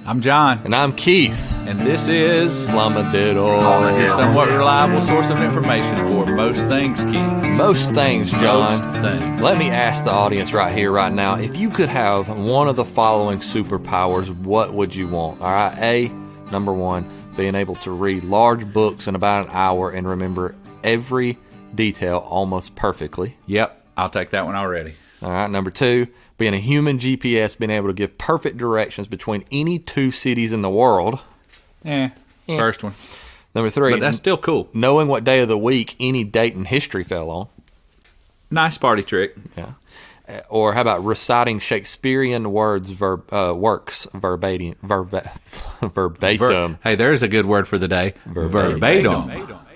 I'm John. And I'm Keith. And this is Flumadiddle. A somewhat reliable source of information for most things, Keith. Most things, John. Most things. Let me ask the audience right here, right now, if you could have one of the following superpowers, what would you want? All right, A, number one, being able to read large books in about an hour and remember every detail almost perfectly. Yep, I'll take that one already. All right, number two, being a human GPS, being able to give perfect directions between any two cities in the world. First one. Number three, But that's still cool. knowing what day of the week any date in history fell on. Nice party trick. Yeah. Or how about reciting Shakespearean works verbatim? Hey, there's a good word for the day. Verbatim.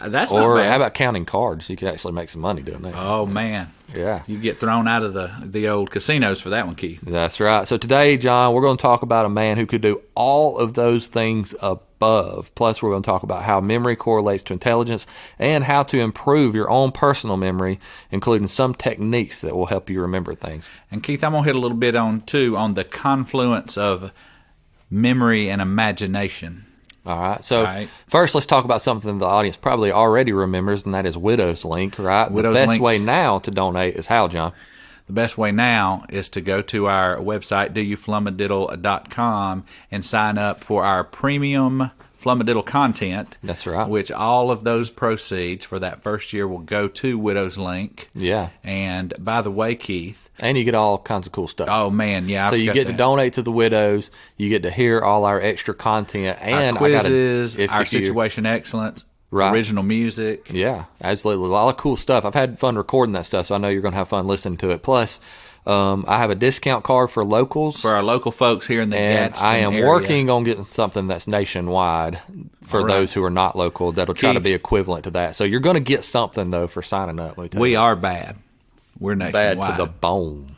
That's not Or bad. how about counting cards? You could actually make some money doing that. Oh, man. Yeah. You get thrown out of the old casinos for that one, Keith. That's right. So today, John, we're going to talk about a man who could do all of those things above. Plus, we're going to talk about how memory correlates to intelligence and how to improve your own personal memory, including some techniques that will help you remember things. And Keith, I'm going to hit a little bit on the confluence of memory and imagination. All right. So first, let's talk about something the audience probably already remembers, and that is Widow's Link, right? Widow's the best Link. way now to donate is how, John? The best way now is to go to our website, doyouflumadiddle.com, and sign up for our premium Flumadiddle content. That's right. Which all of those proceeds for that first year will go to Widow's Link. Yeah. And by the way, Keith. And you get all kinds of cool stuff. Oh, man, yeah. So you get to donate to the widows. You get to hear all our extra content. And our quizzes, our situation excellence. Right. Original music. Yeah, absolutely. A lot of cool stuff. I've had fun recording that stuff, so I know you're going to have fun listening to it. Plus, I have a discount card for locals. For our local folks here in the Gadsden I am area. working on getting something that's nationwide for those who are not local that'll try to be equivalent to that. So you're going to get something, though, for signing up. We are bad. We're nationwide. Bad to the bone.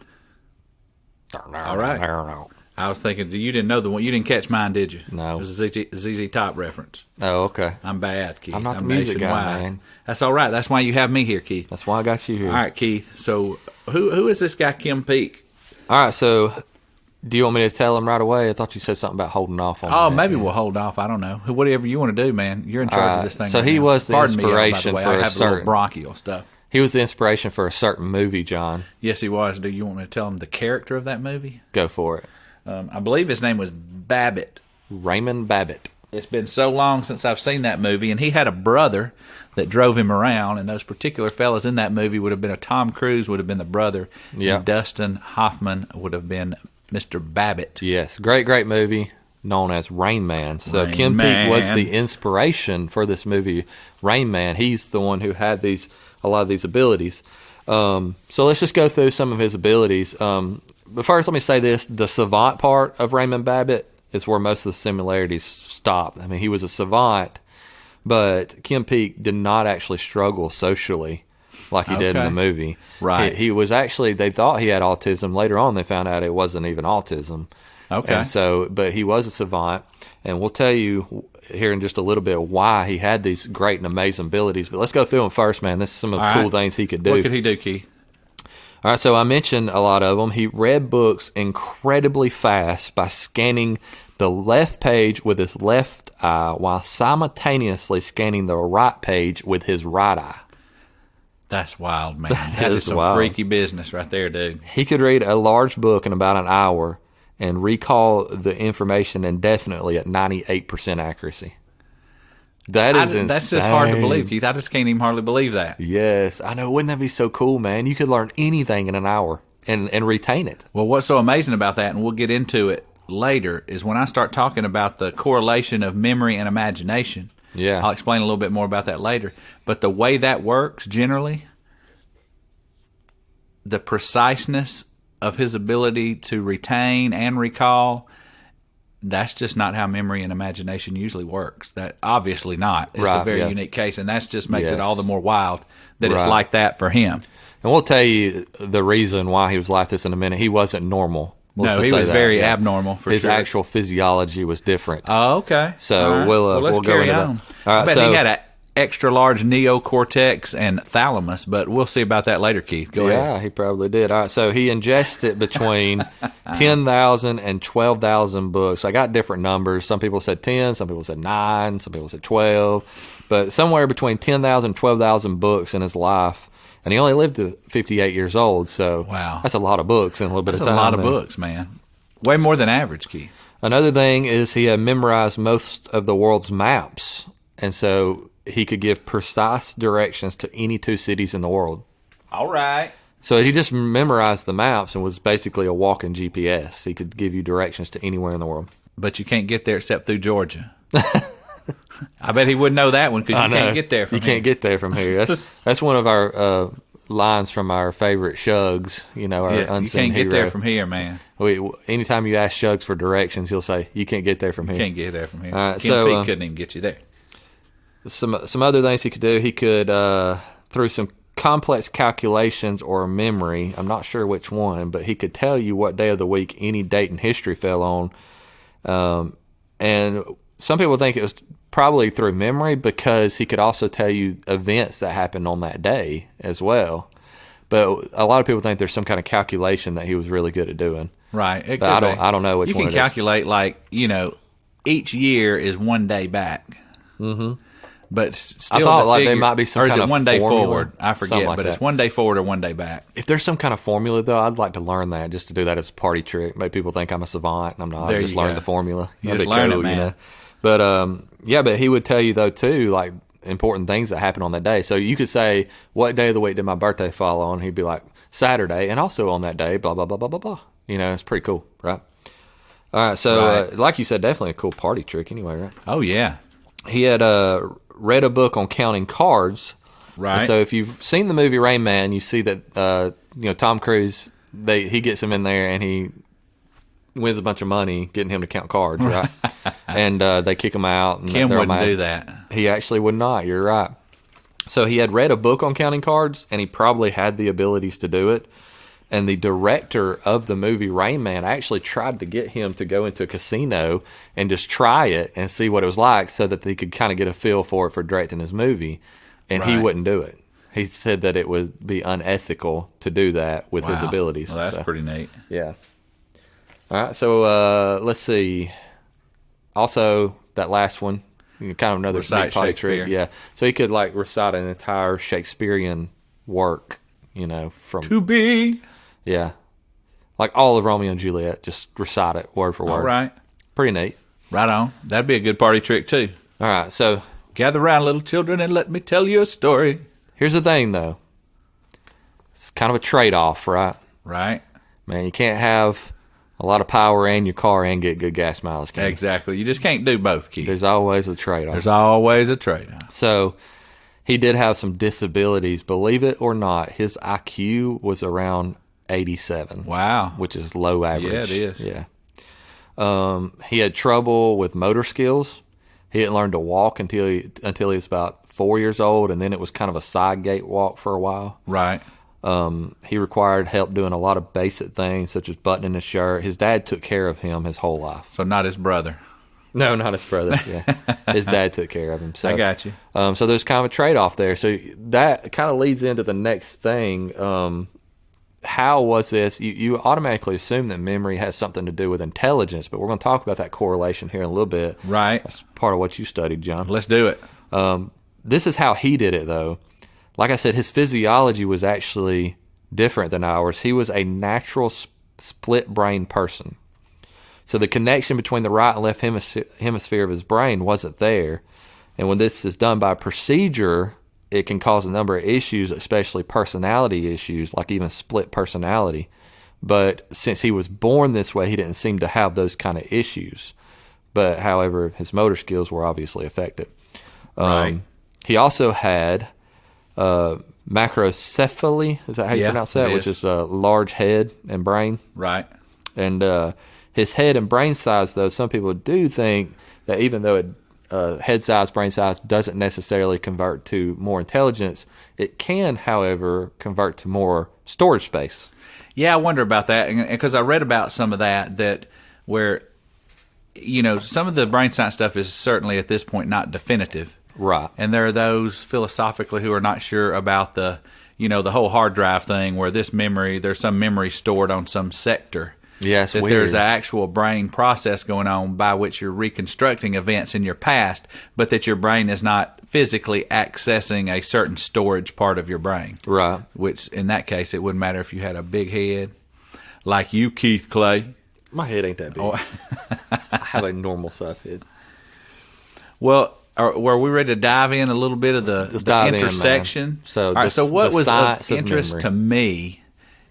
All right. I was thinking, you didn't know the one. You didn't catch mine, did you? No. It was a ZZ Top reference. Oh, okay. I'm bad, Keith. I'm not the music guy, man. That's all right. That's why you have me here, Keith. That's why I got you here. All right, Keith. So who is this guy, Kim Peek? All right, so do you want me to tell him right away? I thought you said something about holding off on Oh, that. maybe we'll hold off. I don't know. Whatever you want to do, man. You're in charge of this thing. So right he now. was the Pardon me, inspiration by the for way. I a have a little certain bronchial stuff. He was the inspiration for a certain movie, John. Yes, he was. Do you want me to tell him the character of that movie? Go for it. I believe his name was Babbitt. Raymond Babbitt. It's been so long since I've seen that movie, and he had a brother that drove him around, and those particular fellas in that movie would have been Tom Cruise would have been the brother, and Dustin Hoffman would have been Mr. Babbitt. Yes, great මේ known as Rain Man. So Rain Kim Man. Peek was the inspiration for this movie, Rain Man. He's the one who had a lot of these abilities. So let's just go through some of his abilities. But first, let me say this. The savant part of Raymond Babbitt is where most of the similarities stop. I mean, he was a savant, but Kim Peek did not actually struggle socially like he did in the movie. Right. He was actually, they thought he had autism. Later on, they found out it wasn't even autism. Okay. And so, but he was a savant, and we'll tell you here in just a little bit why he had these great and amazing abilities. But let's go through them first, man. This is some of the cool things he could do. What could he do, Keith? All right, so I mentioned a lot of them. He read books incredibly fast by scanning the left page with his left eye while simultaneously scanning the right page with his right eye. That's wild, man. That is some freaky business right there, dude. He could read a large book in about an hour and recall the information indefinitely at 98% accuracy. That is insane. That's just hard to believe, Keith. I just can't even hardly believe that. Yes, I know. Wouldn't that be so cool, man? You could learn anything in an hour and retain it. Well, what's so amazing about that, and we'll get into it later, is when I start talking about the correlation of memory and imagination. Yeah. I'll explain a little bit more about that later. But the way that works, generally, the preciseness of his ability to retain and recall, that's just not how memory and imagination usually works. That obviously not. It's a very unique case, and that just makes it all the more wild that it's like that for him. And we'll tell you the reason why he was like this in a minute. He wasn't normal. No, he was very abnormal for His sure. actual physiology was different. Oh, okay. So right. we'll let's go carry into on. that. All right, I bet so he had extra large neocortex and thalamus, but we'll see about that later, Keith. Go ahead. Yeah, he probably did. All right, so he ingested between 10,000 and 12,000 books. I got different numbers. Some people said 10, some people said 9, some people said 12, but somewhere between 10,000 and 12,000 books in his life. And he only lived to 58 years old, so wow, that's a lot of books in a little bit of time. That's a lot of books, man. Way more than average, Keith. Another thing is he had memorized most of the world's maps, and so he could give precise directions to any 2 cities in the world. All right. So he just memorized the maps and was basically a walking GPS. He could give you directions to anywhere in the world. But you can't get there except through Georgia. I bet he wouldn't know that one because you can't get there from here. You can't get there from here. That's one of our lines from our favorite Shugs, our unseen hero. You can't get there from here, man. Anytime you ask Shugs for directions, he'll say, you can't get there from here. You can't get there from here. Right, Ken Peek couldn't even get you there. Some other things he could do. He could, through some complex calculations or memory, I'm not sure which one, but he could tell you what day of the week any date in history fell on. And some people think it was probably through memory because he could also tell you events that happened on that day as well. But a lot of people think there's some kind of calculation that he was really good at doing. Right. But I don't know which one it is. You can calculate each year is one day back. Mm-hmm. But still, I thought there might be some kind of or is it one day formula? forward? I forget, but it's one day forward or one day back. If there's some kind of formula, though, I'd like to learn that just to do that as a party trick. Make people think I'm a savant, and I'm not. I just learned the formula. You just learn it, man. But but he would tell you though too, like important things that happened on that day. So you could say, "What day of the week did my birthday fall on?" He'd be like, "Saturday," and also on that day, blah blah blah blah blah blah. It's pretty cool, right? All right, so like you said, definitely a cool party trick, anyway, right? Oh yeah. He had read a book on counting cards. Right. And so if you've seen the movie Rain Man, you see that Tom Cruise, he gets him in there and he wins a bunch of money getting him to count cards, right? And they kick him out. And Kim wouldn't do that. He actually would not. You're right. So he had read a book on counting cards, and he probably had the abilities to do it. And the director of the movie Rain Man actually tried to get him to go into a casino and just try it and see what it was like so that he could kind of get a feel for it for directing his movie. And he wouldn't do it. He said that it would be unethical to do that with his abilities. Well, that's pretty neat. Yeah. All right, so let's see. Also, that last one, kind of another big party trick. Yeah. So he could recite an entire Shakespearean work, from to be. Yeah. Like all of Romeo and Juliet, just recite it word for word. All right. Pretty neat. Right on. That'd be a good party trick, too. All right, so. Gather round, little children, and let me tell you a story. Here's the thing, though. It's kind of a trade-off, right? Right. Man, you can't have a lot of power in your car and get good gas mileage. Exactly. You just can't do both, Keith. There's always a trade-off. There's always a trade-off. So he did have some disabilities. Believe it or not, his IQ was around 87. Wow. Which is low average. Yeah, it is. Yeah. He had trouble with motor skills. He didn't learn to walk until he was about 4 years old, and then it was kind of a side gate walk for a while. Right. He required help doing a lot of basic things, such as buttoning his shirt. His dad took care of him his whole life. So not his brother. No, not his brother. Yeah, his dad took care of him. So, I got you. So there's kind of a trade-off there. So that kind of leads into the next thing. How was this? You automatically assume that memory has something to do with intelligence, but we're going to talk about that correlation here in a little bit. Right. That's part of what you studied, John. Let's do it. This is how he did it, though. Like I said, his physiology was actually different than ours. He was a natural split brain person. So the connection between the right and left hemisphere of his brain wasn't there. And when this is done by procedure, it can cause a number of issues, especially personality issues, like even split personality. But since he was born this way, he didn't seem to have those kind of issues. But however, his motor skills were obviously affected. Right. He also had macrocephaly, is that how you pronounce that? Which is a large head and brain. Right. And his head and brain size, though, some people do think that even though head size, brain size doesn't necessarily convert to more intelligence, it can, however, convert to more storage space. Yeah, I wonder about that, because I read about some of that where, some of the brain science stuff is certainly at this point not definitive. Right. And there are those philosophically who are not sure about the whole hard drive thing where there's some memory stored on some sector. Yeah, it's that weird. There's an actual brain process going on by which you're reconstructing events in your past, but that your brain is not physically accessing a certain storage part of your brain. Right. Which, in that case, it wouldn't matter if you had a big head, like you, Keith Clay. My head ain't that big. Oh. I have a normal size head. Well, were we ready to dive in a little bit of the intersection? So, all right, so what was of interest to me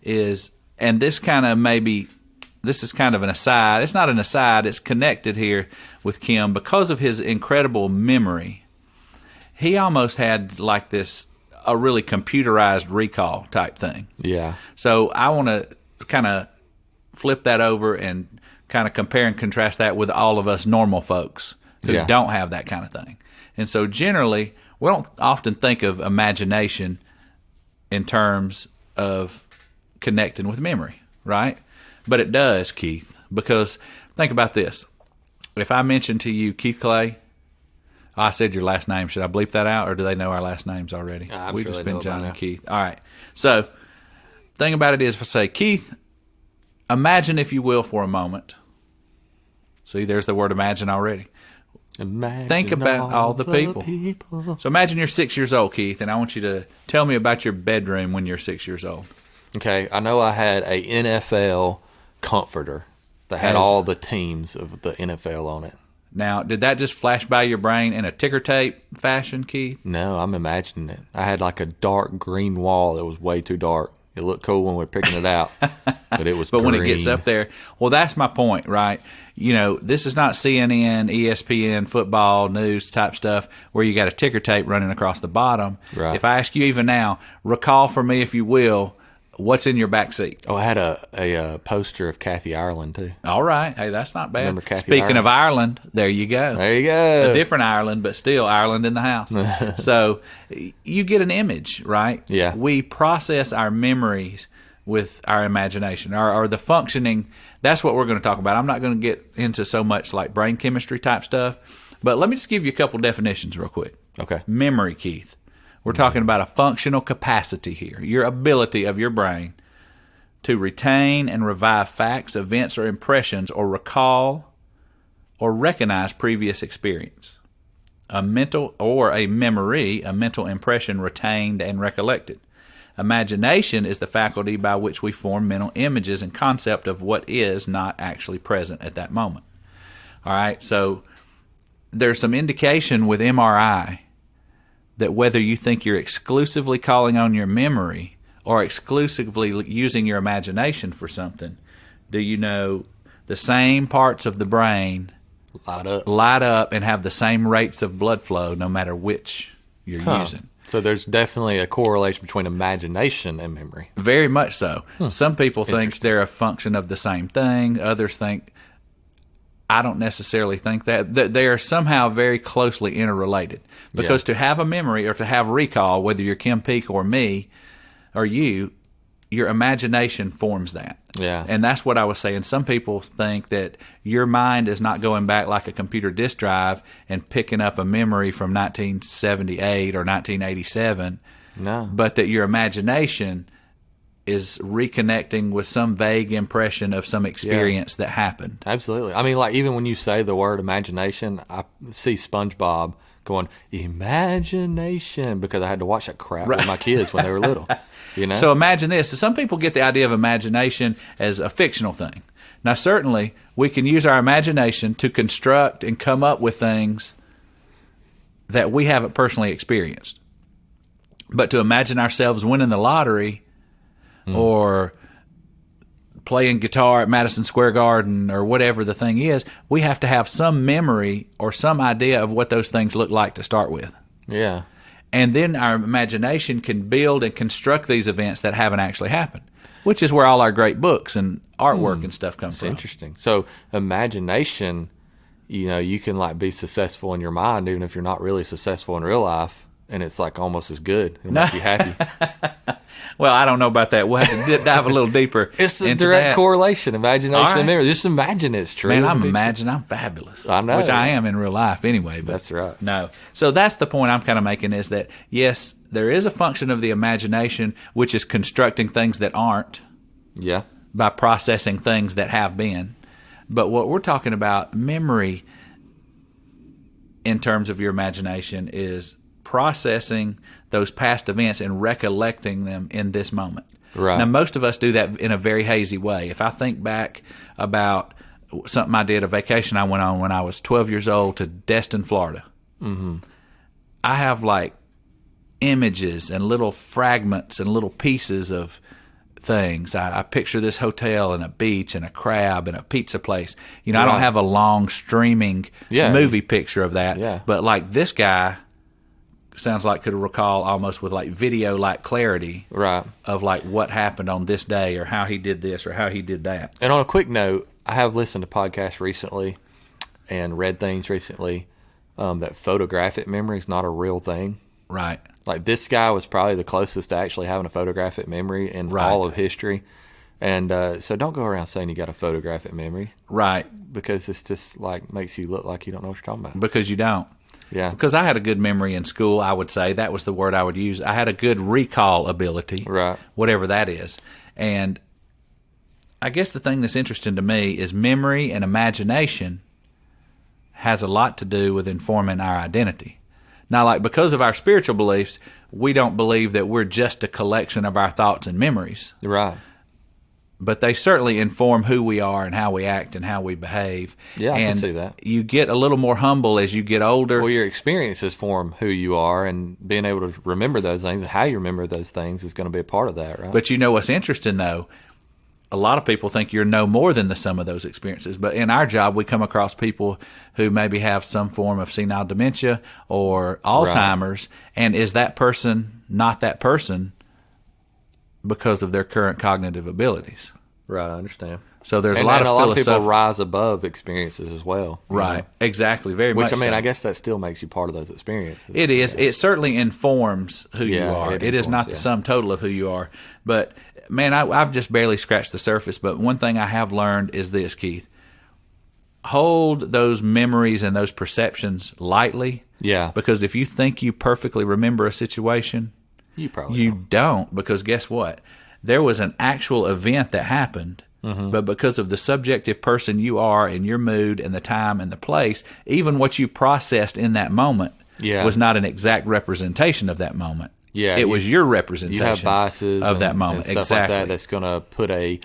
is, and this kind of this is kind of an aside. It's not an aside. It's connected here with Kim because of his incredible memory. He almost had like a really computerized recall type thing. Yeah. So I want to kind of flip that over and kind of compare and contrast that with all of us normal folks who don't have that kind of thing. And so generally, we don't often think of imagination in terms of connecting with memory, right? But it does, Keith, because think about this. If I mention to you Keith Clay, I said your last name. Should I bleep that out, or do they know our last names already? We've just been John and Keith. All right. So, thing about it is, if I say, Keith, imagine, if you will, for a moment. See, there's the word imagine already. Think about all the people. So imagine you're 6 years old, Keith, and I want you to tell me about your bedroom when you're 6 years old. Okay, I know I had a NFL comforter that had all the teams of the NFL on it. Now, did that just flash by your brain in a ticker tape fashion, Keith? No, I'm imagining it. I had like a dark green wall that was way too dark. It looked cool when we were picking it out, but it was But green. When it gets up there, well, that's my point, right? This is not CNN, ESPN, football, news type stuff where you got a ticker tape running across the bottom. Right. If I ask you even now, recall for me, if you will, what's in your back seat? Oh, I had a poster of Kathy Ireland, too. All right. Hey, that's not bad. Remember Kathy Speaking Ireland? of Ireland, there you go. There you go. A different Ireland, but still Ireland in the house. So you get an image, right? Yeah. We process our memories with our imagination or the functioning. That's what we're going to talk about. I'm not going to get into so much like brain chemistry type stuff, but let me just give you a couple definitions real quick. Okay. Memory, Keith. We're talking about a functional capacity here, your ability of your brain to retain and revive facts, events, or impressions, or recall or recognize previous experience. A mental impression retained and recollected. Imagination is the faculty by which we form mental images and concept of what is not actually present at that moment. All right, so there's some indication with MRI that whether you think you're exclusively calling on your memory or exclusively using your imagination for something, do you know the same parts of the brain light up and have the same rates of blood flow no matter which you're using? So there's definitely a correlation between imagination and memory. Very much so. Some people think they're a function of the same thing. Others think, I don't necessarily think that they are somehow very closely interrelated. Because to have a memory or to have recall, whether you're Kim Peek or me or you, your imagination forms that. Yeah. And that's what I was saying. Some people think that your mind is not going back like a computer disk drive and picking up a memory from 1978 or 1987. No. But that your imagination is reconnecting with some vague impression of some experience that happened. Absolutely. I mean, like, even when you say the word imagination, I see SpongeBob going, imagination, because I had to watch that crap with my kids when they were little. So imagine this. Some people get the idea of imagination as a fictional thing. Now, certainly, we can use our imagination to construct and come up with things that we haven't personally experienced. But to imagine ourselves winning the lottery or playing guitar at Madison Square Garden or whatever the thing is, we have to have some memory or some idea of what those things look like to start with. Yeah. And then our imagination can build and construct these events that haven't actually happened, which is where all our great books and artwork and stuff come from. Interesting. So imagination, you can like be successful in your mind even if you're not really successful in real life. and it's like almost as good. It'll make you happy. Well, I don't know about that. We'll have to dive a little deeper. It's the direct correlation, imagination and memory. Just imagine it's true. Man, I'm fabulous. I know. Which I am in real life anyway. But that's right. No. So that's the point I'm kind of making, is that, yes, there is a function of the imagination, which is constructing things that aren't. Yeah. By processing things that have been. But what we're talking about, memory, in terms of your imagination, is processing those past events and recollecting them in this moment. Right. Now, most of us do that in a very hazy way. If I think back about something I did, a vacation I went on when I was 12 years old to Destin, Florida, I have like images and little fragments and little pieces of things. I picture this hotel and a beach and a crab and a pizza place. I don't have a long streaming movie picture of that, but like this guy sounds like could recall almost with like video-like clarity of like what happened on this day or how he did this or how he did that. And on a quick note, I have listened to podcasts recently and read things recently that photographic memory is not a real thing. Right. Like this guy was probably the closest to actually having a photographic memory in all of history. And so don't go around saying you got a photographic memory. Right. Because it's just like makes you look like you don't know what you're talking about. Because you don't. Yeah. Because I had a good memory in school, I would say. That was the word I would use. I had a good recall ability. Right. Whatever that is. And I guess the thing that's interesting to me is memory and imagination has a lot to do with informing our identity. Now, like, because of our spiritual beliefs, we don't believe that we're just a collection of our thoughts and memories. Right. But they certainly inform who we are and how we act and how we behave. Yeah, I can see that. You get a little more humble as you get older. Well, your experiences form who you are, and being able to remember those things and how you remember those things is going to be a part of that, right? But you know what's interesting, though? A lot of people think you're no more than the sum of those experiences. But in our job, we come across people who maybe have some form of senile dementia or Alzheimer's. And is that person not that person because of their current cognitive abilities? Right, I understand. So there's a lot of people rise above experiences as well. Right, exactly, very much. Which, I mean, so. I guess that still makes you part of those experiences. It is. Yeah. It certainly informs who you are. It is not the sum total of who you are. But, man, I've just barely scratched the surface. But one thing I have learned is this, Keith. Hold those memories and those perceptions lightly. Yeah. Because if you think you perfectly remember a situation, you probably don't. Because guess what? There was an actual event that happened, but because of the subjective person you are and your mood and the time and the place, even what you processed in that moment was not an exact representation of that moment. Yeah, it was your representation. You have biases of that moment, and stuff like that. That's going to put a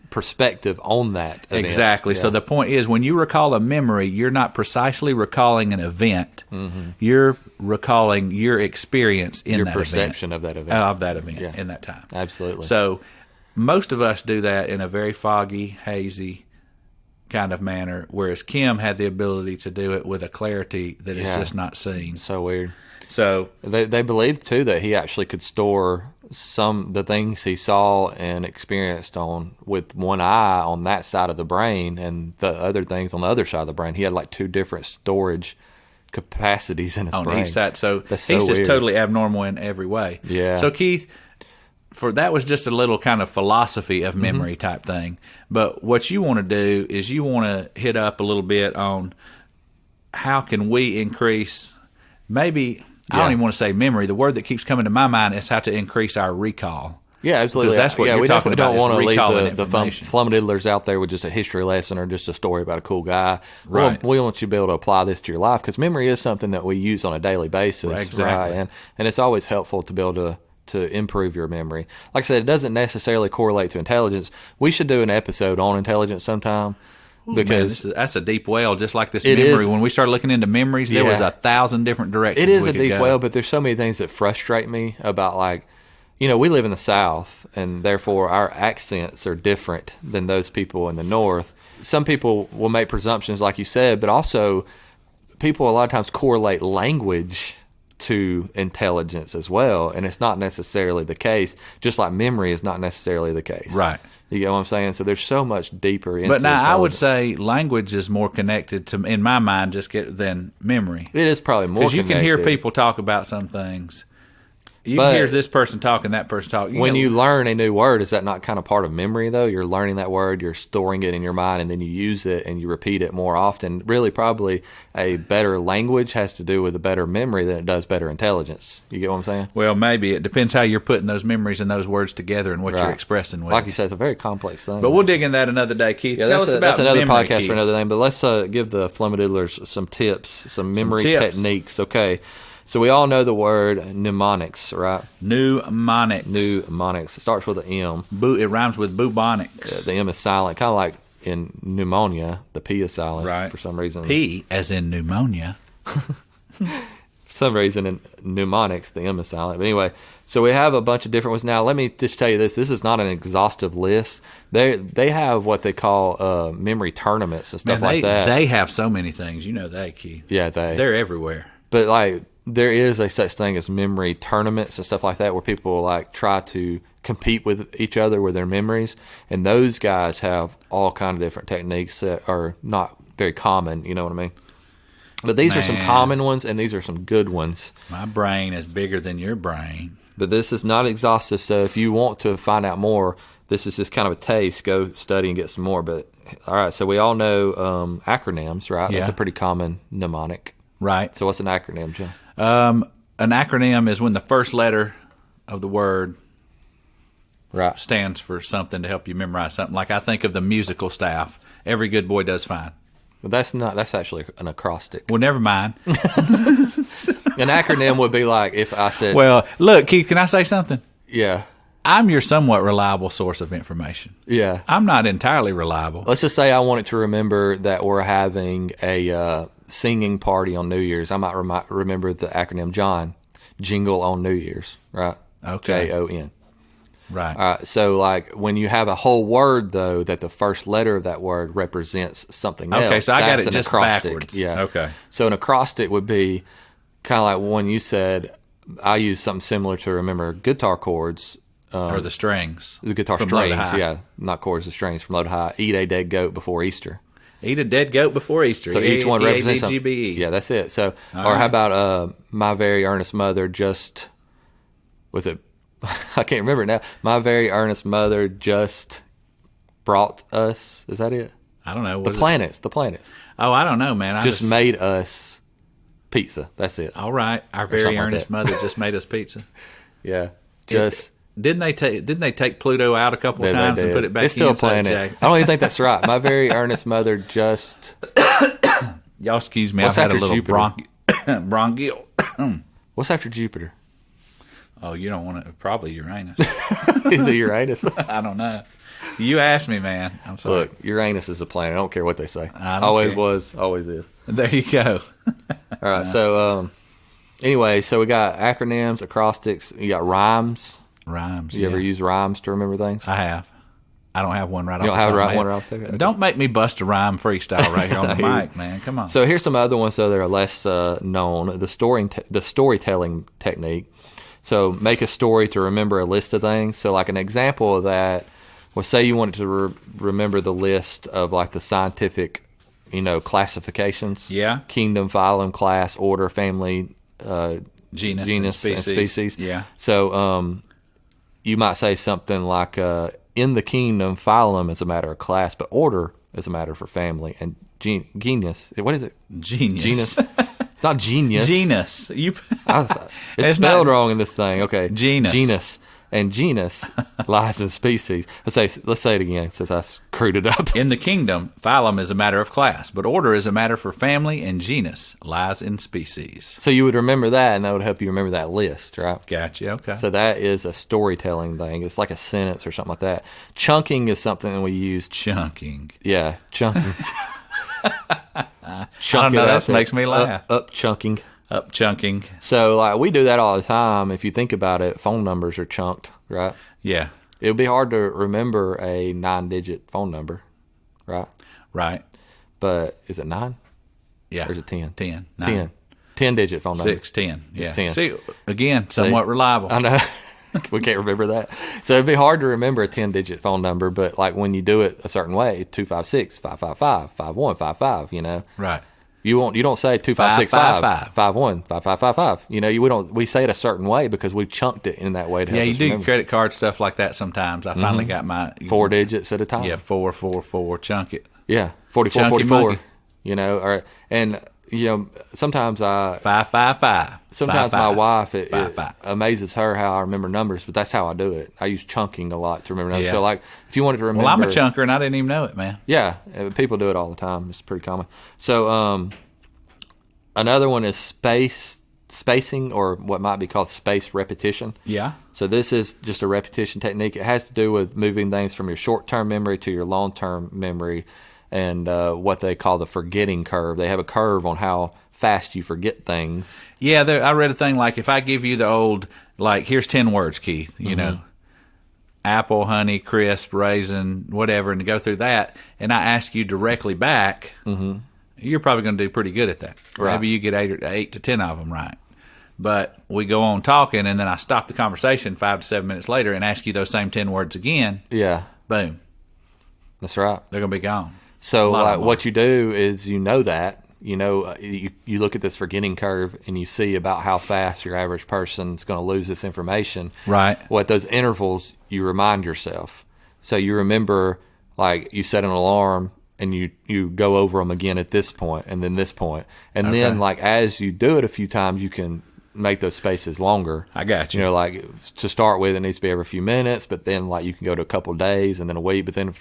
perspective on that event. Exactly. Yeah. So the point is, when you recall a memory, you're not precisely recalling an event. You're recalling your experience in your that perception event. of that event. In that time. Absolutely. So most of us do that in a very foggy, hazy kind of manner, whereas Kim had the ability to do it with a clarity that is just not seen. So weird. So they believed too that he actually could store the things he saw and experienced on with one eye on that side of the brain, and the other things on the other side of the brain. He had like two different storage capacities in his brain. On each side. So he's just weird. Totally abnormal in every way. Yeah. So Keith, that was just a little kind of philosophy of memory type thing. But what you want to do is you want to hit up a little bit on how can we increase maybe. I don't even want to say memory. The word that keeps coming to my mind is how to increase our recall. Yeah, absolutely. Because that's what you're talking about. We don't want to leave the information. Flumadiddlers out there with just a history lesson or just a story about a cool guy. Right. We want you to be able to apply this to your life, because memory is something that we use on a daily basis. Right, exactly. Right? And it's always helpful to be able to improve your memory. Like I said, it doesn't necessarily correlate to intelligence. We should do an episode on intelligence sometime. Because that's a deep well, just like this memory. When we started looking into memories, there was 1,000 different directions. It is a deep well, but there's so many things that frustrate me about, like, we live in the South, and therefore our accents are different than those people in the North. Some people will make presumptions, like you said, but also people a lot of times correlate language to intelligence as well, and it's not necessarily the case, just like memory is not necessarily the case. Right. You get what I'm saying? So there's so much deeper into But now I would intelligence. say language is more connected to, in my mind, than memory. It is probably more Because you can hear connected. people talk about some things. You But can hear this person talking, that person talking. When you learn a new word, is that not kind of part of memory, though? You're learning that word, you're storing it in your mind, and then you use it and you repeat it more often. Really, probably a better language has to do with a better memory than it does better intelligence. You get what I'm saying? Well, maybe. It depends how you're putting those memories and those words together and what you're expressing with. Like you said, it's a very complex thing. But we'll dig in that another day, Keith. Yeah, Tell us about that's another memory, podcast Keith. for another thing. But let's give the Flumadiddlers some tips, some memory techniques. Okay. So we all know the word mnemonics, right? Mnemonics. Mnemonics. It starts with an M. It rhymes with bubonics. Yeah, the M is silent, kind of like in pneumonia. The P is silent for some reason. P as in pneumonia. For some reason in mnemonics, the M is silent. But anyway, so we have a bunch of different ones. Now, let me just tell you this. This is not an exhaustive list. They have what they call memory tournaments and stuff like that. They have so many things. You know that, Keith. Yeah, they're everywhere. But like, there is a such thing as memory tournaments and stuff like that where people like try to compete with each other with their memories, and those guys have all kind of different techniques that are not very common. You know what I mean? But these are some common ones, and these are some good ones. My brain is bigger than your brain. But this is not exhaustive, so if you want to find out more, this is just kind of a taste. Go study and get some more. But all right, so we all know acronyms, right? Yeah. That's a pretty common mnemonic. Right. So what's an acronym, John? An acronym is when the first letter of the word stands for something to help you memorize something. Like I think of the musical staff. Every good boy does fine. Well, that's actually an acrostic. Well, never mind. An acronym would be like if I said... Well, look, Keith, can I say something? Yeah. I'm your somewhat reliable source of information. Yeah. I'm not entirely reliable. Let's just say I wanted to remember that we're having a singing party on New Year's. I might remember the acronym JON, Jingle on New Year's, right? Okay. JON. Right. All right. So, like, when you have a whole word, though, that the first letter of that word represents something else. Okay, so I got it an just acrostic. backwards. Yeah. Okay. So an acrostic would be kind of like when you said, I use something similar to remember guitar chords. Or the strings. The guitar From Low to strings, High. yeah. Not chords, the strings from low to high. Eat a dead goat before Easter. Eat a dead goat before Easter. So each one represents something. E-A-D-G-B-E. Yeah, that's it. So, All or right. how about my very earnest mother just, was it, I can't remember it now. My very earnest mother just brought us, is that it? I don't know. The planets. Oh, I don't know, man. I Just made us pizza. That's it. All right. Our something very like earnest that. mother just made us pizza. Yeah. Just. Didn't they take Pluto out a couple of they times and did. put it back It's still a in? So, planet. Jay, I don't even think that's right. My very earnest mother just. y'all excuse me. What's I've had a after little Jupiter? bronchial. What's after Jupiter? Oh, you don't want to. Probably Uranus. Is it Uranus? I don't know. You asked me, man. I'm sorry. Look, Uranus is a planet. I don't care what they say. I don't Always care. was, always is. There you go. All right. So, anyway, so we got acronyms, acrostics. You got rhymes. Rhymes. You ever use rhymes to remember things? I have. I don't have one right You off don't the have top of my one head. right off the top? Okay. Don't make me bust a rhyme freestyle right here on the mic, man. Come on. So here's some other ones that are less known. The storytelling technique. So make a story to remember a list of things. So like an example of that, well, say you wanted to remember the list of like the scientific, classifications. Yeah. Kingdom, phylum, class, order, family, genus and species. species. Yeah. So you might say something like, in the kingdom, phylum is a matter of class, but order is a matter for family. And genus, what is it? Genius. Genus. It's not genius. Genus. It's spelled wrong in this thing. Okay. Genus. And genus lies in species. Let's say it again since I screwed it up. In the kingdom, phylum is a matter of class, but order is a matter for family, and genus lies in species. So you would remember that, and that would help you remember that list, right? Gotcha. Okay. So that is a storytelling thing. It's like a sentence or something like that. Chunking is something that we use. Chunking. Yeah, chunking. I don't know. That makes me laugh. Up chunking. Up chunking. So like we do that all the time. If you think about it, phone numbers are chunked, right? Yeah. It would be hard to remember a 9-digit phone number, right? Right. But is it 9? Yeah. Or is it 10? 10. 10. 10-digit phone number. 6, 10. Yeah. 10. See, again, somewhat reliable. I know. We can't remember that. So it'd be hard to remember a 10-digit phone number, but like when you do it a certain way, 256-555-5155, you know. Right. You don't say 2565-515555. You know, we say it a certain way because we've chunked it in that way to help us you do remember. credit card stuff like that sometimes. I finally got my 4 digits at a time. Yeah, 444, chunk it. Yeah, 44, Chunky 44. monkey. You know, and you know, sometimes 555. Sometimes my wife, it 5. amazes her how I remember numbers, but that's how I do it. I use chunking a lot to remember numbers. Yeah. So, like, if you wanted to remember... Well, I'm a chunker, and I didn't even know it, man. Yeah, people do it all the time. It's pretty common. So, another one is spacing, or what might be called space repetition. Yeah. So this is just a repetition technique. It has to do with moving things from your short-term memory to your long-term memory, and what they call the forgetting curve. They have a curve on how fast you forget things. Yeah, I read a thing like, if I give you the old, like, here's 10 words, Keith, you know, apple, honey, crisp, raisin, whatever, and to go through that, and I ask you directly back, you're probably going to do pretty good at that. Right. Maybe you get 8 to 10 of them right. But we go on talking, and then I stop the conversation 5 to 7 minutes later and ask you those same 10 words again. Yeah. Boom. That's right. They're going to be gone. So like, what you do is you look at this forgetting curve and you see about how fast your average person's going to lose this information. Right. Well, at those intervals, you remind yourself. So you remember, like, you set an alarm and you go over them again at this point and then this point. And then, like, as you do it a few times, you can make those spaces longer. I got you. You know, like, to start with, it needs to be every few minutes, but then, like, you can go to a couple of days and then a week, but then,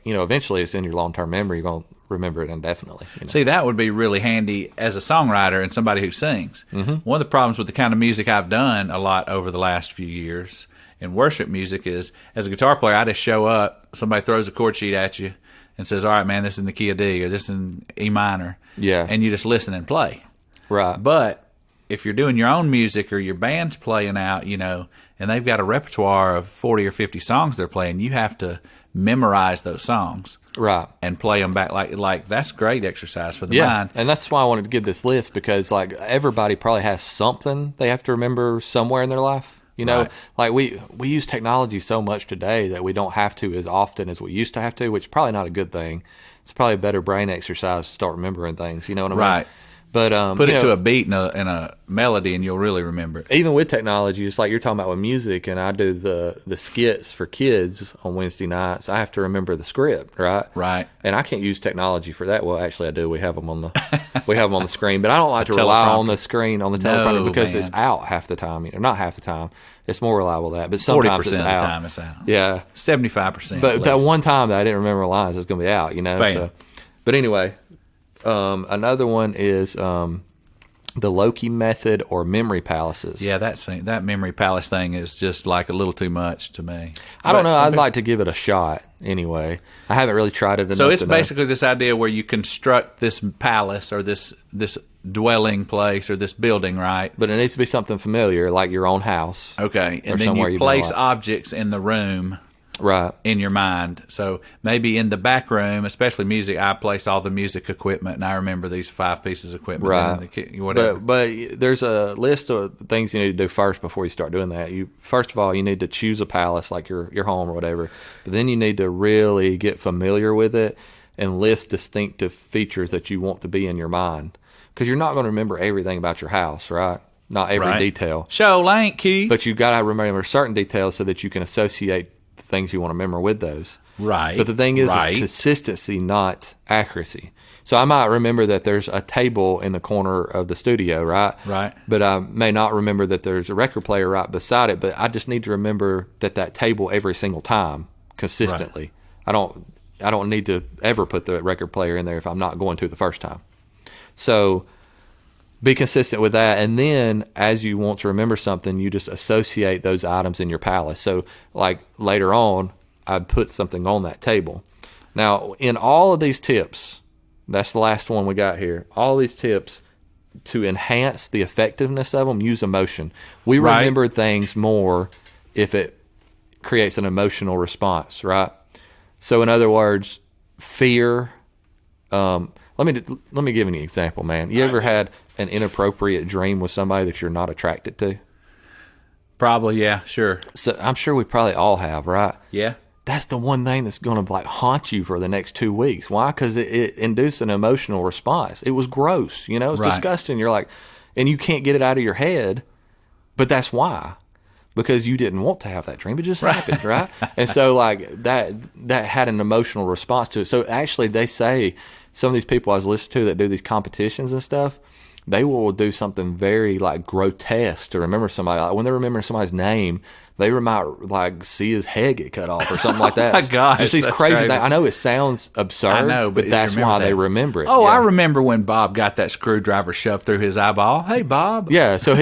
eventually it's in your long-term memory. You're going to remember it indefinitely. You know? See, that would be really handy as a songwriter and somebody who sings. One of the problems with the kind of music I've done a lot over the last few years in worship music is, as a guitar player, I just show up, somebody throws a chord sheet at you and says, all right, man, this is in the key of D, or this is in E minor. Yeah. And you just listen and play. Right. But if you're doing your own music or your band's playing out, you know, and they've got a repertoire of 40 or 50 songs they're playing, you have to memorize those songs. Right. And play them back. Like that's great exercise for the Yeah. mind. And that's why I wanted to give this list, because, like, everybody probably has something they have to remember somewhere in their life. You know, like we use technology so much today that we don't have to as often as we used to have to, which is probably not a good thing. It's probably a better brain exercise to start remembering things. You know what I mean? Right. But put it to a beat and a melody, and you'll really remember it. Even with technology, it's like you're talking about with music, and I do the skits for kids on Wednesday nights. I have to remember the script, right? Right. And I can't use technology for that. Well, actually, I do. We have them on the screen, but I don't like to rely on the screen on the teleprompter because it's out half the time. You know, not half the time. It's more reliable than that, but sometimes 40% it's of out. the time it's out. Yeah, 75%. But that one time that I didn't remember lines, it's going to be out. You know. Bam. So, but anyway, another one is the Loki method or memory palaces. Yeah, that memory palace thing is just like a little too much to me. I don't know. I'd like to give it a shot anyway. I haven't really tried it enough. So it's basically this idea where you construct this palace or this dwelling place or this building, right? But it needs to be something familiar, like your own house. Okay, and then you place objects in the room. Right. In your mind. So maybe in the back room, especially music, I place all the music equipment, and I remember these 5 pieces of equipment. Right. Whatever. But there's a list of things you need to do first before you start doing that. First of all, you need to choose a palace, like your home or whatever. But then you need to really get familiar with it and list distinctive features that you want to be in your mind. Because you're not going to remember everything about your house, right? Not every detail. Show link, Keith. But you've got to remember certain details so that you can associate the things you want to remember with those. Right. But the thing is consistency, not accuracy. So I might remember that there's a table in the corner of the studio, right? Right. But I may not remember that there's a record player right beside it, but I just need to remember that table every single time consistently. Right. I don't need to ever put the record player in there if I'm not going to the first time. So be consistent with that, and then as you want to remember something, you just associate those items in your palace. So, like, later on, I'd put something on that table. Now, in all of these tips, that's the last one we got here, all these tips, to enhance the effectiveness of them, use emotion. We remember things more if it creates an emotional response, right? So, in other words, fear. Let me give you an example, man. You ever had an inappropriate dream with somebody that you're not attracted to? Probably, yeah, sure. So I'm sure we probably all have, right? Yeah. That's the one thing that's going to like haunt you for the next 2 weeks. Why? Because it induced an emotional response. It was gross, you know, it's disgusting. You're like, and you can't get it out of your head, but that's why. Because you didn't want to have that dream. It just happened, right? And so like that had an emotional response to it. So actually they say some of these people I was listening to that do these competitions and stuff, they will do something very like grotesque to remember somebody. Like when they remember somebody's name, they might like see his head get cut off or something like that. Oh my gosh, just these crazy things. I know it sounds absurd, I know, but that's why they remember it. Oh, yeah. I remember when Bob got that screwdriver shoved through his eyeball. Hey, Bob. Yeah, so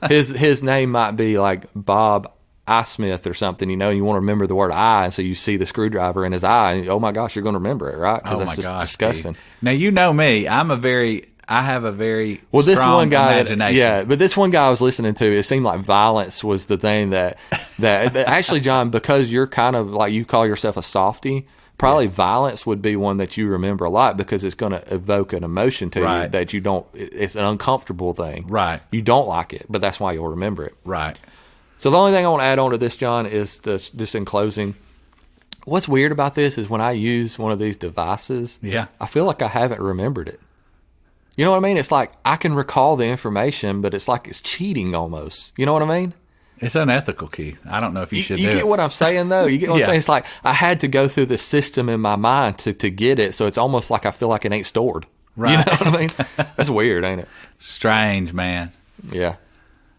his name might be like Bob I. Smith or something, you know, and you want to remember the word I, and so you see the screwdriver in his eye, and oh my gosh, you're going to remember it, right? Oh that's my just gosh, disgusting. Steve. Now you know me. I have a very this strong one guy, imagination. Yeah, but this one guy I was listening to, it seemed like violence was the thing that actually, John, because you're kind of like you call yourself a softie, probably violence would be one that you remember a lot because it's going to evoke an emotion to you that you don't. It's an uncomfortable thing, right? You don't like it, but that's why you'll remember it, right? So the only thing I want to add on to this, John, is just in closing. What's weird about this is when I use one of these devices, I feel like I haven't remembered it. You know what I mean? It's like I can recall the information, but it's like it's cheating almost. You know what I mean? It's unethical, Keith. I don't know if you should do it. You get what I'm saying, though? You get what I'm saying? It's like I had to go through the system in my mind to get it, so it's almost like I feel like it ain't stored. Right. You know what I mean? That's weird, ain't it? Strange, man. Yeah.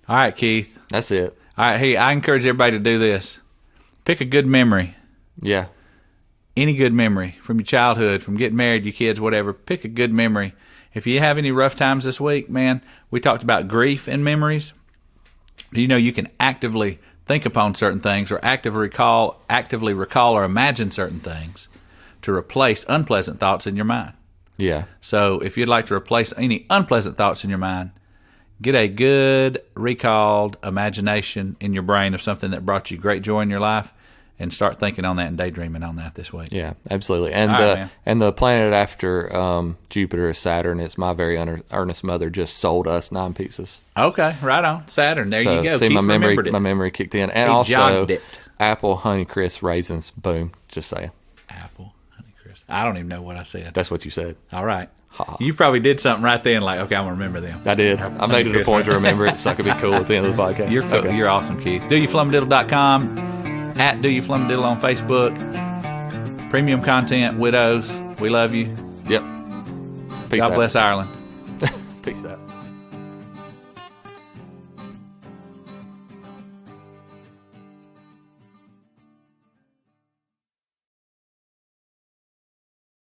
All right, Keith. That's it. All right, hey, I encourage everybody to do this. Pick a good memory. Yeah. Any good memory from your childhood, from getting married, your kids, whatever. Pick a good memory. If you have any rough times this week, man, we talked about grief and memories. You know, you can actively think upon certain things or actively recall or imagine certain things to replace unpleasant thoughts in your mind. Yeah. So if you'd like to replace any unpleasant thoughts in your mind, get a good recalled imagination in your brain of something that brought you great joy in your life and start thinking on that and daydreaming on that this week. Yeah, absolutely. And the planet after Jupiter is Saturn. It's my very earnest mother just sold us 9 pieces. Okay, right on. Saturn. There you go. See, Keith my memory kicked in. And also Apple Honeycrisp raisins. Boom. Just saying. Apple Honeycrisp. I don't even know what I said. That's what you said. All right. You probably did something right then, like, okay, I'm going to remember them. I did. I made it a point to remember it so I could be cool at the end of the podcast. You're cool. Okay. You're awesome, Keith. DoYouFlumadiddle.com, at DoYouFlumadiddle on Facebook. Premium content, widows. We love you. Yep. Peace God out. bless Ireland. Peace out.